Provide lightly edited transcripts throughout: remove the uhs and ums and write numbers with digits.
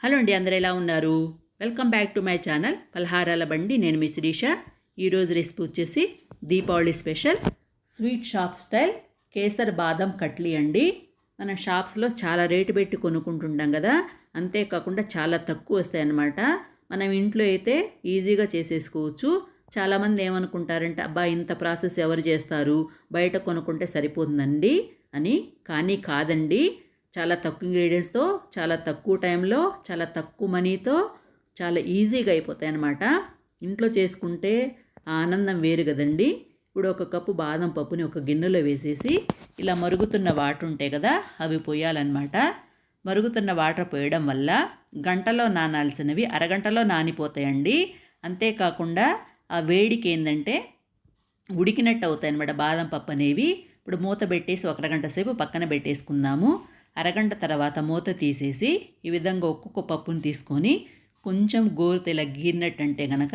Hello అండి, అందరూ ఎలా ఉన్నారు? Welcome back to my channel Palaharala Bandi. నేను మీ శిరీష. ఈరోజు రెసిపీ వచ్చేసి Deepavali special sweet shop style kesar badam katli అండి. మనం షాప్స్లో చాలా రేటు పెట్టి కొనుక్కుంటుంటాం కదా, అంతేకాకుండా చాలా తక్కువ వస్తాయి అన్నమాట. మనం ఇంట్లో అయితే ఈజీగా చేసేసుకోవచ్చు. చాలామంది ఏమనుకుంటారంటే, అబ్బా ఇంత ప్రాసెస్ ఎవరు చేస్తారు, బయట కొనుక్కుంటే సరిపోతుందండి అని. కానీ కాదండి, చాలా తక్కువ ఇంగ్రీడియంట్స్తో, చాలా తక్కువ టైంలో, చాలా తక్కువ మనీతో చాలా ఈజీగా అయిపోతాయి అన్నమాట. ఇంట్లో చేసుకుంటే ఆనందం వేరు కదండి. ఇప్పుడు ఒక కప్పు బాదం పప్పుని ఒక గిన్నెలో వేసేసి ఇలా మరుగుతున్న వాటర్ ఉంటాయి కదా, అవి పోయాలన్నమాట. మరుగుతున్న వాటర్ పోయడం వల్ల గంటలో నానాల్సినవి అరగంటలో నానిపోతాయండి. అంతేకాకుండా ఆ వేడికి ఏంటంటే ఉడికినట్టు అవుతాయి అన్నమాట బాదం పప్పు అనేవి. ఇప్పుడు మూత పెట్టేసి ఒక అరగంట సేపు పక్కన పెట్టేసుకుందాము. అరగంట తర్వాత మూత తీసేసి ఈ విధంగా ఒక్కొక్క పప్పుని తీసుకొని కొంచెం గోరుతో ఇలా గీరినట్టు అంటే కనుక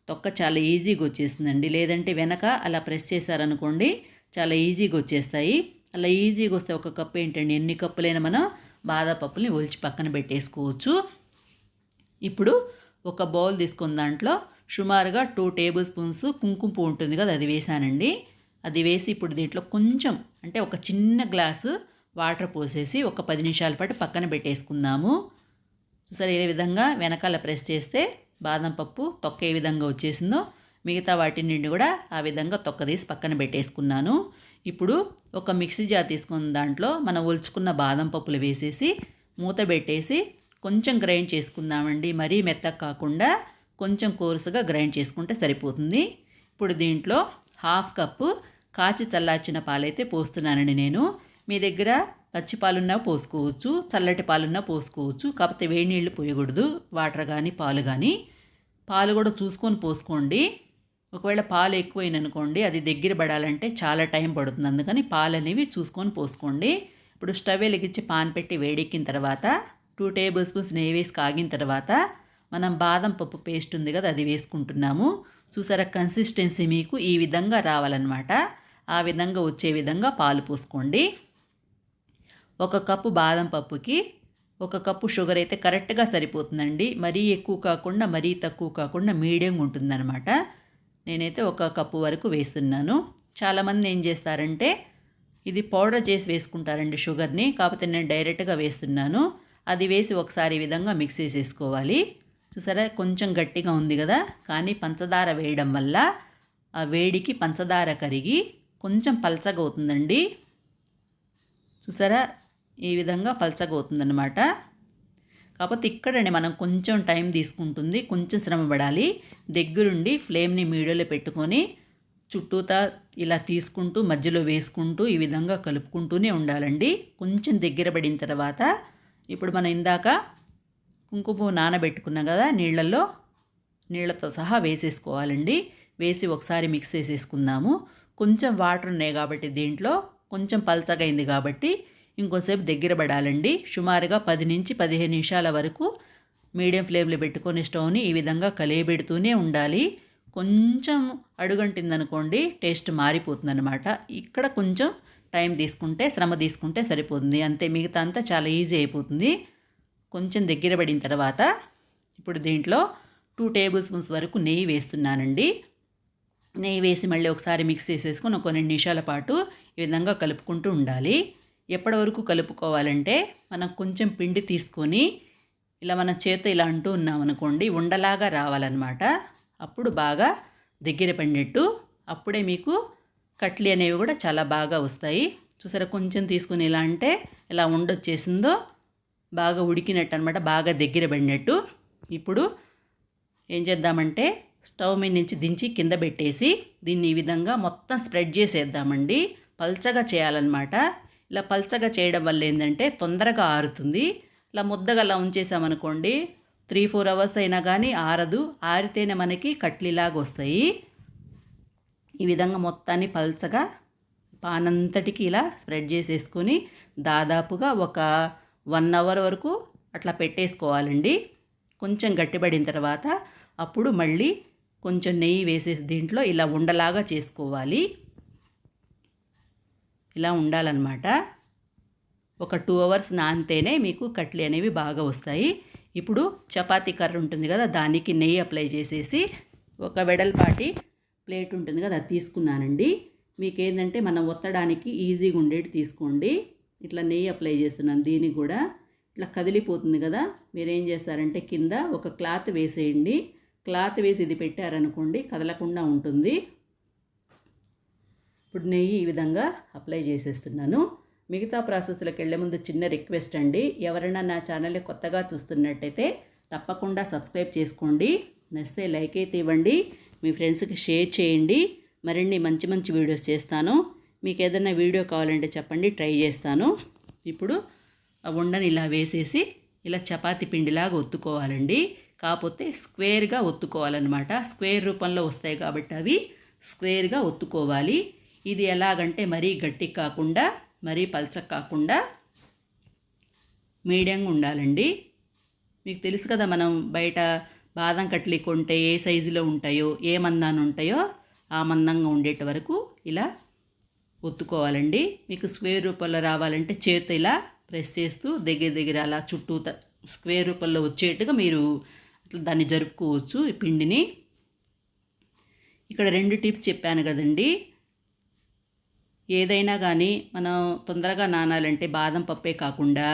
తొక్క చాలా ఈజీగా వచ్చేస్తుందండి. లేదంటే వెనక అలా ప్రెస్ చేశారనుకోండి, చాలా ఈజీగా వచ్చేస్తాయి. అలా ఈజీగా వస్తే ఒక కప్పు ఏంటండి, ఎన్ని కప్పులైనా మనం బాదం పప్పుని ఒలిచి పక్కన పెట్టేసుకోవచ్చు. ఇప్పుడు ఒక బౌల్ తీసుకున్న దాంట్లో సుమారుగా 2 టేబుల్ స్పూన్స్ కుంకుమ పువ్వు ఉంటుంది కదా, అది వేసానండి. అది వేసి ఇప్పుడు దీంట్లో కొంచెం అంటే ఒక చిన్న గ్లాసు వాటర్ పోసేసి ఒక 10 నిమిషాల పాటు పక్కన పెట్టేసుకుందాము. సరే, ఏ విధంగా వెనకాల ప్రెస్ చేస్తే బాదం పప్పు తొక్క ఏ విధంగా వచ్చేసిందో మిగతా వాటి నుండి కూడా ఆ విధంగా తొక్క తీసి పక్కన పెట్టేసుకున్నాను. ఇప్పుడు ఒక మిక్సీ జార్ తీసుకున్న దాంట్లో మనం ఒలుచుకున్న బాదం పప్పులు వేసేసి మూత పెట్టేసి కొంచెం గ్రైండ్ చేసుకుందామండి. మరీ మెత్తగా కాకుండా కొంచెం కోర్సుగా గ్రైండ్ చేసుకుంటే సరిపోతుంది. ఇప్పుడు దీంట్లో 1/2 కప్పు కాచి చల్లార్చిన పాలైతే పోస్తున్నానండి నేను. మీ దగ్గర పచ్చి పాలున్నా పోసుకోవచ్చు, చల్లటి పాలున్నా పోసుకోవచ్చు. కాకపోతే వేడి నీళ్ళు పోయకూడదు, వాటర్ కానీ పాలు కానీ. పాలు కూడా చూసుకొని పోసుకోండి. ఒకవేళ పాలు ఎక్కువైననుకోండి, అది దగ్గర పడాలంటే చాలా టైం పడుతుంది. అందుకని పాలు అనేవి చూసుకొని పోసుకోండి. ఇప్పుడు స్టవ్ వెలిగించి పాన్ పెట్టి వేడెక్కిన తర్వాత 2 టేబుల్ స్పూన్స్ నెయ్యి వేసి కాగిన తర్వాత మనం బాదం పప్పు పేస్ట్ ఉంది కదా, అది వేసుకుంటున్నాము. చూసారా, కన్సిస్టెన్సీ మీకు ఈ విధంగా రావాలన్నమాట. ఆ విధంగా వచ్చే విధంగా పాలు పోసుకోండి. 1 కప్పు బాదం పప్పుకి 1 కప్పు షుగర్ అయితే కరెక్ట్గా సరిపోతుందండి. మరీ ఎక్కువ కాకుండా మరీ తక్కువ కాకుండా మీడియంగా ఉంటుందన్నమాట. నేనైతే 1 కప్పు వరకు వేస్తున్నాను. చాలామంది ఏం చేస్తారంటే ఇది పౌడర్ చేసి వేసుకుంటారండి షుగర్ని. కాకపోతే నేను డైరెక్ట్గా వేస్తున్నాను. అది వేసి ఒకసారి ఈ విధంగా మిక్స్ చేసేసుకోవాలి. చూసారా, కొంచెం గట్టిగా ఉంది కదా, కానీ పంచదార వేయడం వల్ల ఆ వేడికి పంచదార కరిగి కొంచెం పల్చగా అవుతుందండి. చూసారా, ఈ విధంగా పల్చగా అవుతుందన్నమాట. కాకపోతే ఇక్కడండి మనం కొంచెం టైం తీసుకుంటుంది, కొంచెం శ్రమ పడాలి. దగ్గరుండి ఫ్లేమ్ని మీడియోలో పెట్టుకొని చుట్టూతా ఇలా తీసుకుంటూ మధ్యలో వేసుకుంటూ ఈ విధంగా కలుపుకుంటూనే ఉండాలండి. కొంచెం దగ్గర పడిన తర్వాత ఇప్పుడు మనం ఇందాక కుంకుమ నానబెట్టుకున్నాం కదా, నీళ్ళతో సహా వేసేసుకోవాలండి. వేసి ఒకసారి మిక్స్ చేసేసుకుందాము. కొంచెం వాటర్ ఉన్నాయి కాబట్టి దీంట్లో కొంచెం పల్చగా అయింది కాబట్టి ఇంకోసేపు దగ్గర పడాలండి. సుమారుగా 10 నుంచి 15 నిమిషాల వరకు మీడియం ఫ్లేమ్లో పెట్టుకొని స్టవ్ని ఈ విధంగా కలియబెడుతూనే ఉండాలి. కొంచెం అడుగంటిందనుకోండి, టేస్ట్ మారిపోతుందన్నమాట. ఇక్కడ కొంచెం టైం తీసుకుంటే, శ్రమ తీసుకుంటే సరిపోతుంది అంతే. మిగతా అంతా చాలా ఈజీ అయిపోతుంది. కొంచెం దగ్గర పడిన తర్వాత ఇప్పుడు దీంట్లో 2 టేబుల్ స్పూన్స్ వరకు నెయ్యి వేస్తున్నానండి. నెయ్యి వేసి మళ్ళీ ఒకసారి మిక్స్ చేసేసుకొని ఒక 2 నిమిషాల పాటు ఈ విధంగా కలుపుకుంటూ ఉండాలి. ఎప్పటి వరకు కలుపుకోవాలంటే, మనం కొంచెం పిండి తీసుకొని ఇలా మన చేతితో ఇలా అంటూ ఉన్నామనుకోండి, ఉండలాగా రావాలన్నమాట. అప్పుడు బాగా దగ్గర పడినట్టు. అప్పుడే మీకు కట్లీ అనేవి కూడా చాలా బాగా వస్తాయి. చూసారా, కొంచెం తీసుకుని ఇలా అంటే ఇలా ఉండొచ్చేసిందో బాగా ఉడికినట్టు అనమాట, బాగా దగ్గర పడినట్టు. ఇప్పుడు ఏం చేద్దామంటే స్టవ్ మీద నుంచి దించి కింద పెట్టేసి దీన్ని ఈ విధంగా మొత్తం స్ప్రెడ్ చేసేద్దామండి. పల్చగా చేయాలన్నమాట. ఇలా పల్చగా చేయడం వల్ల ఏంటంటే తొందరగా ఆరుతుంది. ఇలా ముద్దగా అలా ఉంచేసామనుకోండి, 3-4 అవర్స్ అయినా కానీ ఆరదు. ఆరితేనే మనకి కట్లీలాగా వస్తాయి. ఈ విధంగా మొత్తాన్ని పల్చగా పానంతటికి ఇలా స్ప్రెడ్ చేసేసుకొని దాదాపుగా ఒక 1 అవర్ వరకు అట్లా పెట్టేసుకోవాలండి. కొంచెం గట్టిపడిన తర్వాత అప్పుడు మళ్ళీ కొంచెం నెయ్యి వేసేసి దీంట్లో ఇలా ఉండలాగా చేసుకోవాలి. ఇలా ఉండాలన్నమాట. ఒక 2 అవర్స్ నానితేనే మీకు కట్లీ అనేవి బాగా వస్తాయి. ఇప్పుడు చపాతీ కర్ర ఉంటుంది కదా, దానికి నెయ్యి అప్లై చేసేసి ఒక వెడల్పాటి ప్లేట్ ఉంటుంది కదా, అది తీసుకున్నానండి. మీకు ఏంటంటే మనం ఒత్తడానికి ఈజీగా ఉండేది తీసుకోండి. ఇట్లా నెయ్యి అప్లై చేస్తున్నాను. దీనికి కూడా ఇట్లా కదిలిపోతుంది కదా, మీరేం చేస్తారంటే కింద ఒక క్లాత్ వేసేయండి. క్లాత్ వేసి ఇది పెట్టారనుకోండి కదలకుండా ఉంటుంది. ఇప్పుడు నెయ్యి ఈ విధంగా అప్లై చేసేస్తున్నాను. మిగతా ప్రాసెస్లోకి వెళ్ళే ముందు చిన్న రిక్వెస్ట్ అండి, ఎవరైనా నా ఛానల్ని కొత్తగా చూస్తున్నట్టయితే తప్పకుండా సబ్స్క్రైబ్ చేసుకోండి. నచ్చితే లైక్ అయితే ఇవ్వండి, మీ ఫ్రెండ్స్కి షేర్ చేయండి. మరిన్ని మంచి మంచి వీడియోస్ చేస్తాను. మీకు ఏదైనా వీడియో కావాలంటే చెప్పండి, ట్రై చేస్తాను. ఇప్పుడు ఆ ఉండని ఇలా వేసేసి ఇలా చపాతీ పిండిలాగా ఒత్తుకోవాలండి. కాకపోతే స్క్వేర్గా ఒత్తుకోవాలన్నమాట. స్క్వేర్ రూపంలో వస్తాయి కాబట్టి అవి స్క్వేర్గా ఒత్తుకోవాలి. ఇది ఎలాగంటే మరీ గట్టిగా కాకుండా మరీ పల్చగా కాకుండా మీడియంగా ఉండాలండి. మీకు తెలుసు కదా, మనం బయట బాదం కట్లీ కొంటే ఏ సైజులో ఉంటాయో, ఏ మందాన్ని ఉంటాయో ఆ మందంగా ఉండేటి వరకు ఇలా ఒత్తుకోవాలండి. మీకు స్క్వేర్ రూపంలో రావాలంటే చేతితో ఇలా ప్రెస్ చేస్తూ దగ్గర అలా చుట్టూ స్క్వేర్ రూపంలో వచ్చేట్టుగా మీరు దాన్ని జరుపుకోవచ్చు ఈ పిండిని. ఇక్కడ 2 టిప్స్ చెప్పాను కదండి. ఏదైనా కానీ మనం తొందరగా నానాలంటే బాదం పప్పే కాకుండా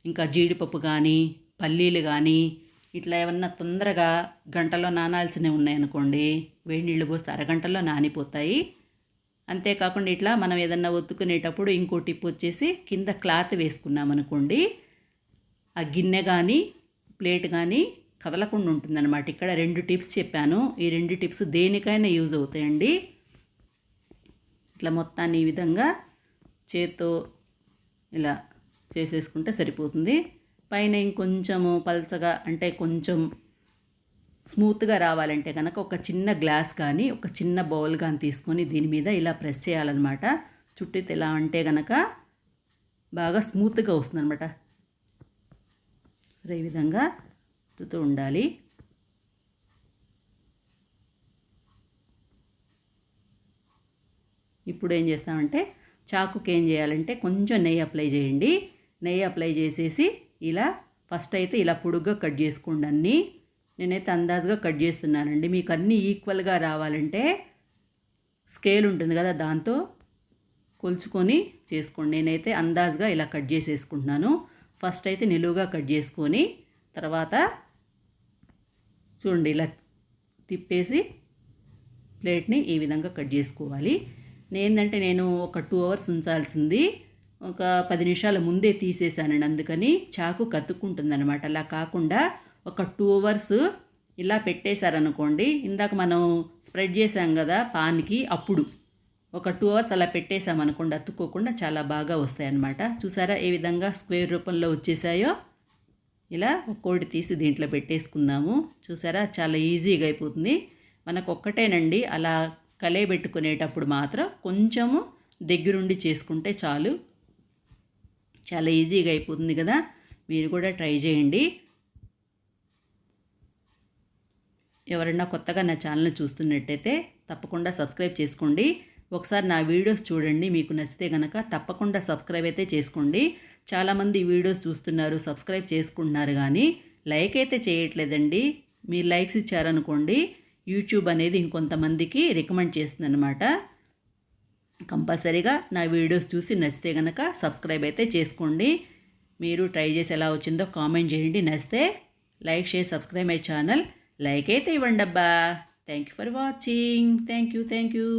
ఇంకా జీడిపప్పు కానీ పల్లీలు కానీ ఇట్లా ఏమన్నా తొందరగా గంటలో నానాల్సినవి ఉన్నాయనుకోండి, వేడి నీళ్ళు పోస్తే అరగంటలో నానిపోతాయి. అంతేకాకుండా ఇట్లా మనం ఏదన్నా ఒత్తుకునేటప్పుడు ఇంకో టిప్ వచ్చేసి కింద క్లాత్ వేసుకున్నామనుకోండి, ఆ గిన్నె కానీ ప్లేట్ కానీ కదలకుండా ఉంటుందన్నమాట. ఇక్కడ 2 టిప్స్ చెప్పాను. ఈ 2 టిప్స్ దేనికైనా యూజ్ అవుతాయండి. ఇట్లా మొత్తాన్ని ఈ విధంగా చేత్తో ఇలా చేసేసుకుంటే సరిపోతుంది. పైన ఇంకొంచెము పల్చగా అంటే కొంచెం స్మూత్గా రావాలంటే కనుక ఒక చిన్న గ్లాస్ కానీ ఒక చిన్న బౌల్ కానీ తీసుకొని దీని మీద ఇలా ప్రెస్ చేయాలన్నమాట. చుట్టూతో ఎలా అంటే కనుక బాగా స్మూత్గా వస్తుందన్నమాట. ఈ విధంగా చుట్టూ ఉండాలి. ఇప్పుడు ఏం చేస్తామంటే చాకుకి ఏం చేయాలంటే కొంచెం నెయ్యి అప్లై చేయండి. నెయ్యి అప్లై చేసేసి ఇలా ఫస్ట్ అయితే ఇలా పొడుగ్గా కట్ చేసుకోండి అన్నీ. నేనైతే అందాజుగా కట్ చేస్తున్నానండి. మీకు అన్నీ ఈక్వల్గా రావాలంటే స్కేల్ ఉంటుంది కదా, దాంతో కొలుచుకొని చేసుకోండి. నేనైతే అందాజుగా ఇలా కట్ చేసేసుకుంటున్నాను. ఫస్ట్ అయితే నిలువుగా కట్ చేసుకొని తర్వాత చూడండి ఇలా తిప్పేసి ప్లేట్ని ఈ విధంగా కట్ చేసుకోవాలి. నేను ఒక 2 అవర్స్ ఉంచాల్సింది ఒక 10 నిమిషాల ముందే తీసేసానండి. అందుకని చాకు కత్తుక్కుంటుందన్నమాట. అలా కాకుండా ఒక 2 అవర్స్ ఇలా పెట్టేశారనుకోండి, ఇందాక మనం స్ప్రెడ్ చేసాం కదా పాన్కి, అప్పుడు ఒక 2 అవర్స్ అలా పెట్టేసామనుకోండి అతుక్కోకుండా చాలా బాగా వస్తాయి అన్నమాట. చూసారా ఏ విధంగా స్క్వేర్ రూపంలో వచ్చేసాయో. ఇలా ఒక్కోటి తీసి దీంట్లో పెట్టేసుకుందాము. చూసారా చాలా ఈజీగా అయిపోతుంది. మనకు ఒక్కటేనండి, అలా కలయబెట్టుకునేటప్పుడు మాత్రం కొంచెము దగ్గరుండి చేసుకుంటే చాలు, చాలా ఈజీగా అయిపోతుంది కదా. మీరు కూడా ట్రై చేయండి. ఎవరైనా కొత్తగా నా ఛానల్ని చూస్తున్నట్టయితే తప్పకుండా సబ్స్క్రైబ్ చేసుకోండి. ఒకసారి నా వీడియోస్ చూడండి, మీకు నచ్చితే కనుక తప్పకుండా సబ్స్క్రైబ్ అయితే చేసుకోండి. చాలామంది వీడియోస్ చూస్తున్నారు, సబ్స్క్రైబ్ చేసుకుంటున్నారు కానీ లైక్ అయితే చేయట్లేదండి. మీరు లైక్స్ ఇచ్చారనుకోండి యూట్యూబ్ అనేది ఇంకొంతమందికి రికమెండ్ చేస్తుందన్నమాట. కంపల్సరీగా నా వీడియోస్ చూసి నచ్చితే కనుక సబ్స్క్రైబ్ అయితే చేసుకోండి. మీరు ట్రై చేసి ఎలా వచ్చిందో కామెంట్ చేయండి. నచ్చితే like share subscribe my channel. Like అయితే ఇవ్వండి అబ్బా. Thank you for watching. Thank you.